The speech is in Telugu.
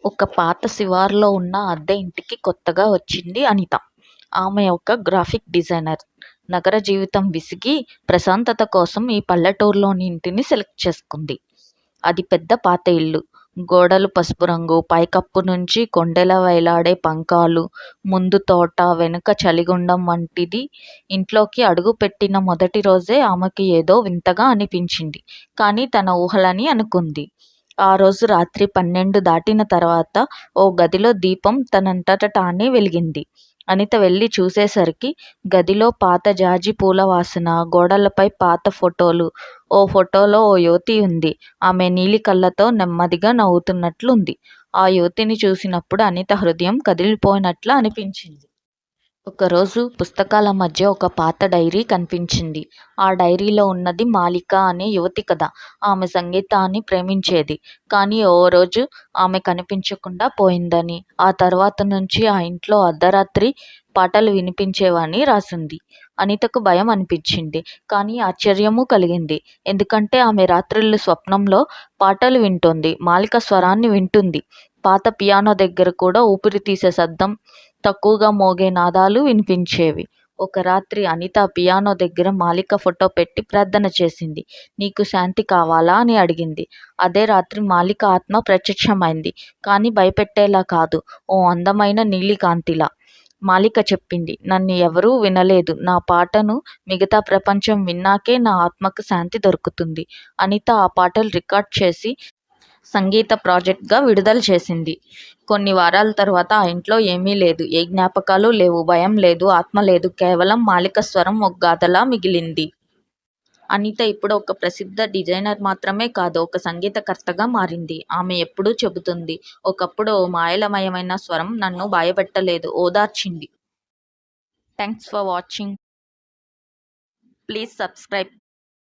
ఒక పాత శివారులో ఉన్న అద్దె ఇంటికి కొత్తగా వచ్చింది అనిత. ఆమె ఒక గ్రాఫిక్ డిజైనర్. నగర జీవితం విసిగి ప్రశాంతత కోసం ఈ పల్లెటూరులోని ఇంటిని సెలెక్ట్ చేసుకుంది. అది పెద్ద పాత ఇల్లు. గోడలు పసుపు రంగు, పైకప్పు నుంచి కొండెలా వేలాడే పంకాలు, ముందు తోట, వెనుక చలిగుండం వంటిది. ఇంట్లోకి అడుగుపెట్టిన మొదటి రోజే ఆమెకి ఏదో వింతగా అనిపించింది. కానీ తన ఊహలని అనుకుంది. ఆ రోజు రాత్రి 12 దాటిన తర్వాత ఓ గదిలో దీపం తనంతట తానే వెలిగింది. అనిత వెళ్ళి చూసేసరికి గదిలో పాత జాజి పూల వాసన, గోడలపై పాత ఫోటోలు. ఓ ఫోటోలో ఓ యువతి ఉంది. ఆమె నీలి కళ్ళతో నెమ్మదిగా నవ్వుతున్నట్లుంది. ఆ యువతిని చూసినప్పుడు అనిత హృదయం కదిలిపోయినట్లు అనిపించింది. ఒకరోజు పుస్తకాల మధ్య ఒక పాత డైరీ కనిపించింది. ఆ డైరీలో ఉన్నది మాలిక అనే యువతి కథ. ఆమె సంగీతాన్ని ప్రేమించేది. కానీ ఓ రోజు ఆమె కనిపించకుండా పోయిందని, ఆ తర్వాత నుంచి ఆ ఇంట్లో అర్ధరాత్రి పాటలు వినిపించేవని రాసింది. అనితకు భయం అనిపించింది. కానీ ఆశ్చర్యమూ కలిగింది. ఎందుకంటే ఆమె రాత్రిళ్ళు స్వప్నంలో పాటలు వింటోంది. మాలిక స్వరాన్ని వింటుంది. పాత పియానో దగ్గర కూడా ఊపిరి తీసే శబ్దం, తక్కువగా మోగే నాదాలు వినిపించేవి. ఒక రాత్రి అనిత పియానో దగ్గర మాలిక ఫోటో పెట్టి ప్రార్థన చేసింది. నీకు శాంతి కావాలా అని అడిగింది. అదే రాత్రి మాలిక ఆత్మ ప్రత్యక్షమైంది. కానీ భయపెట్టేలా కాదు, ఓ అందమైన నీలి కాంతిలా. మాలిక చెప్పింది, నన్ను ఎవరూ వినలేదు. నా పాటను మిగతా ప్రపంచం విన్నాకే నా ఆత్మకు శాంతి దొరుకుతుంది. అనిత ఆ పాటలు రికార్డ్ చేసి సంగీత ప్రాజెక్ట్గా విడుదల చేసింది. కొన్ని వారాల తర్వాత ఆ ఇంట్లో ఏమీ లేదు. ఏ జ్ఞాపకాలు లేవు. భయం లేదు. ఆత్మ లేదు. కేవలం మాలిక స్వరం ఒక గాథలా మిగిలింది. అనిత ఇప్పుడు ఒక ప్రసిద్ధ డిజైనర్ మాత్రమే కాదు, ఒక సంగీతకర్తగా మారింది. ఆమె ఎప్పుడూ చెబుతుంది, ఒకప్పుడు ఓ మాయలమయమైన స్వరం నన్ను భయపెట్టలేదు, ఓదార్చింది. Thanks for watching. Please subscribe.